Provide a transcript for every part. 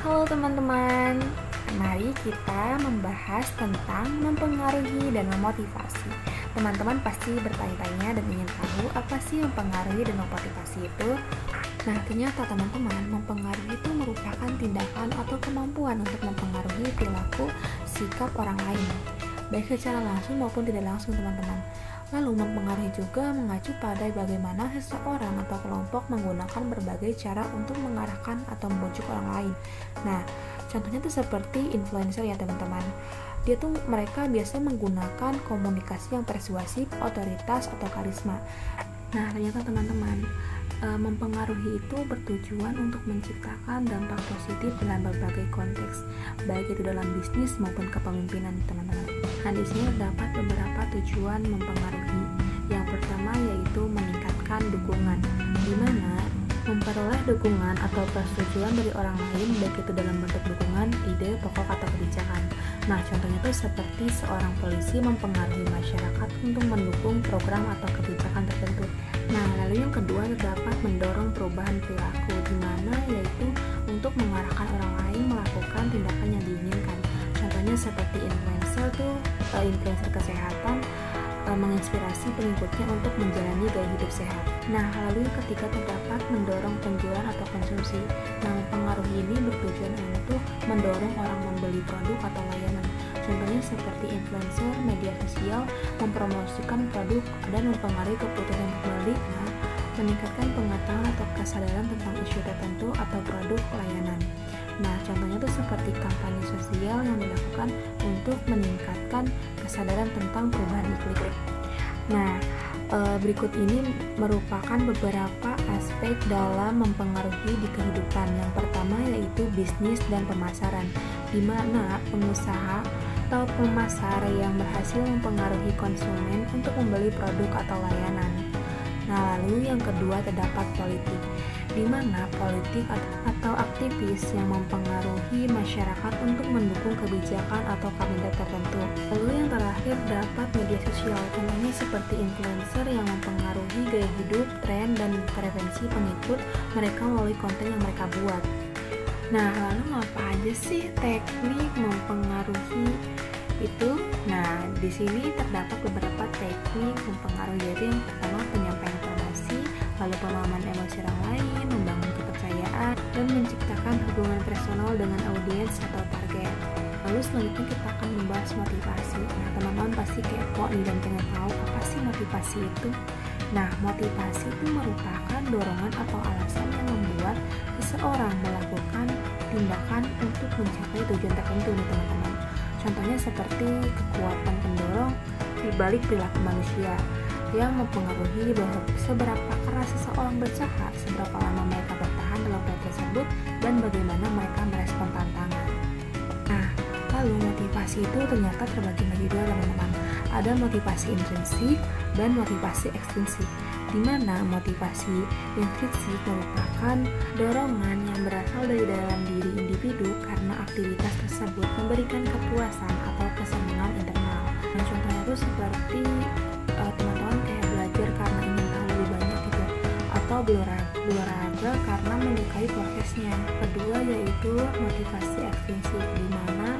Halo teman-teman, mari kita membahas tentang mempengaruhi dan memotivasi. Teman-teman pasti bertanya-tanya dan ingin tahu apa sih mempengaruhi dan memotivasi itu. Nah, ternyata teman-teman, mempengaruhi itu merupakan tindakan atau kemampuan untuk mempengaruhi perilaku sikap orang lain, baik secara langsung maupun tidak langsung teman-teman. Lalu mempengaruhi juga mengacu pada bagaimana seseorang atau kelompok menggunakan berbagai cara untuk mengarahkan atau membujuk orang lain. Nah, contohnya itu seperti influencer ya teman-teman. Mereka biasa menggunakan komunikasi yang persuasif, otoritas, atau karisma. Nah, ternyata teman-teman, mempengaruhi itu bertujuan untuk menciptakan dampak positif dalam berbagai konteks, baik itu dalam bisnis maupun kepemimpinan teman-teman. Nah, di sini terdapat beberapa tujuan mempengaruhi. Yang pertama yaitu meningkatkan dukungan, di mana memperoleh dukungan atau persetujuan dari orang lain, baik itu dalam bentuk dukungan, ide, pokok, atau kebijakan. Nah, contohnya itu seperti seorang polisi mempengaruhi masyarakat untuk mendukung program atau kebijakan tertentu. Nah, lalu yang kedua terdapat mendorong perubahan perilaku, di mana yaitu untuk mengarahkan orang lain melakukan tindakan yang diinginkan. Contohnya seperti influencer kesehatan menginspirasi pengikutnya untuk menjalani gaya hidup sehat. Nah, lalu yang ketiga terdapat mendorong penjualan atau konsumsi. Nah, mempengaruhi ini bertujuan untuk mendorong orang membeli produk atau layanan. Contohnya seperti influencer media sosial mempromosikan produk dan mempengaruhi keputusan pembeli. Nah, meningkatkan pengetahuan atau kesadaran tentang isu tertentu atau produk layanan. Nah, contohnya itu seperti kampanye sosial yang dilakukan untuk meningkatkan kesadaran tentang perubahan iklim. Nah, berikut ini merupakan beberapa aspek dalam mempengaruhi di kehidupan. Yang pertama yaitu bisnis dan pemasaran, di mana pengusaha atau pemasar yang berhasil mempengaruhi konsumen untuk membeli produk atau layanan. Nah, lalu yang kedua terdapat politik, di mana politik atau aktivis yang mempengaruhi masyarakat untuk mendukung kebijakan atau kandidat tertentu. Lalu yang terakhir dapat media sosial, contohnya seperti influencer yang mempengaruhi gaya hidup, tren, dan preferensi pengikut mereka melalui konten yang mereka buat. Nah, lalu apa aja sih teknik mempengaruhi itu? Nah, di sini terdapat beberapa teknik mempengaruhi, yaitu yang pertama penyampaian informasi, lalu pemahaman emosi orang lain, membangun kepercayaan, dan menciptakan hubungan personal dengan audiens atau target. Lalu selanjutnya kita akan membahas motivasi. Nah, teman-teman pasti kepo nih dan pengen tahu apa sih motivasi itu. Nah, motivasi itu merupakan dorongan atau alasan yang membuat seseorang melakukan tindakan untuk mencapai tujuan tertentu nih teman-teman. Contohnya seperti kekuatan pendorong di balik perilaku manusia yang mempengaruhi bahwa seberapa keras seseorang berusaha, seberapa lama mereka bertahan dalam proyek tersebut, dan bagaimana mereka merespon tantangan. Nah, lalu motivasi itu ternyata terbagi dua teman-teman. Ada motivasi intrinsik dan motivasi ekstrinsik, di mana motivasi intrinsik merupakan dorongan yang berasal dari dalam diri individu karena aktivitas tersebut memberikan kepuasan atau kesenangan internal. Nah, contohnya itu seperti teman-teman kayak belajar karena ingin tahu lebih banyak gitu, atau berolahraga karena menyukai prosesnya. Kedua yaitu motivasi ekstrinsik, di mana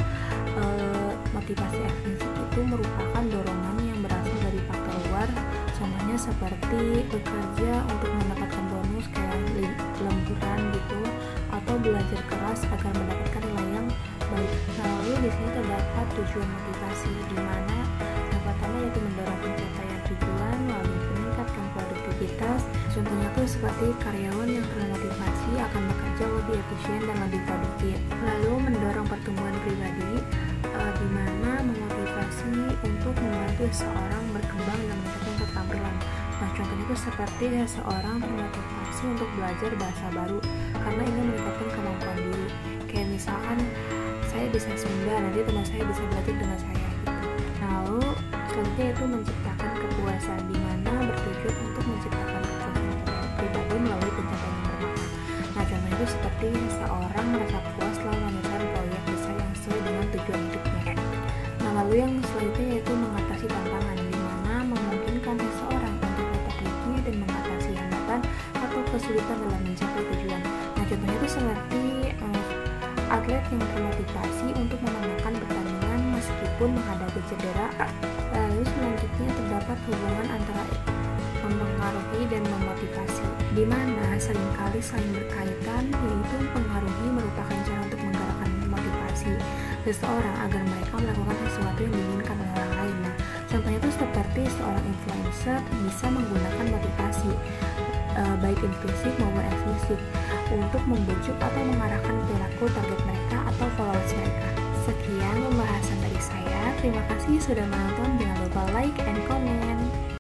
motivasi ekstrinsik itu merupakan dorongan yang berasal dari faktor luar. Contohnya seperti bekerja untuk mendapatkan bonus kayak lemburan gitu, atau belajar keras agar mendapatkan nilai yang baik. Nah, lalu di sini terdapat tujuan motivasi, di mana yang pertama yaitu mendorong pencapaian tujuan melalui meningkatkan produktivitas. Contohnya tuh seperti karyawan yang termotivasi akan bekerja lebih efisien dan lebih produktif. Lalu mendorong pertumbuhan pribadi, di mana memotivasi untuk membantu seseorang berkembang dan meningkatkan keterampilan. Nah, contohnya itu seperti seseorang termotivasi untuk belajar bahasa baru karena ingin meningkatkan kemampuan diri. Kayak misalkan saya bisa Sunda, nanti teman saya bisa belajar dengan saya gitu. Nah, lalu selanjutnya itu menciptakan kepuasan, di mana bertujuan untuk menciptakan kepuasan pribadi melalui pencapaian yang bermakna. Nah, contohnya itu seperti seseorang merasa puas setelah menyelesaikan proyek besar yang sesuai dengan tujuan hidupnya. Nah, lalu yang selanjutnya yaitu mengatasi tantangan, di mana memungkinkan seseorang untuk tetap gigih dan mengatasi hambatan atau kesulitan dalam mencapai tujuan. Nah, contohnya itu seperti atlet yang termotivasi untuk memenangkan pertandingan meskipun menghadapi cedera. Lalu selanjutnya terdapat hubungan antara mempengaruhi dan memotivasi, di mana seringkali saling berkaitan, yaitu mempengaruhi merupakan cara untuk menggerakkan motivasi seseorang agar mereka melakukan sesuatu yang diinginkan oleh orang lain. Nah, contohnya itu seperti seorang influencer bisa menggunakan motivasi baik implisit maupun eksplisit untuk membujuk atau mengarahkan perilaku target mereka atau followers mereka. Sekian pembahasan dari saya. Terima kasih sudah menonton. Jangan lupa like and comment.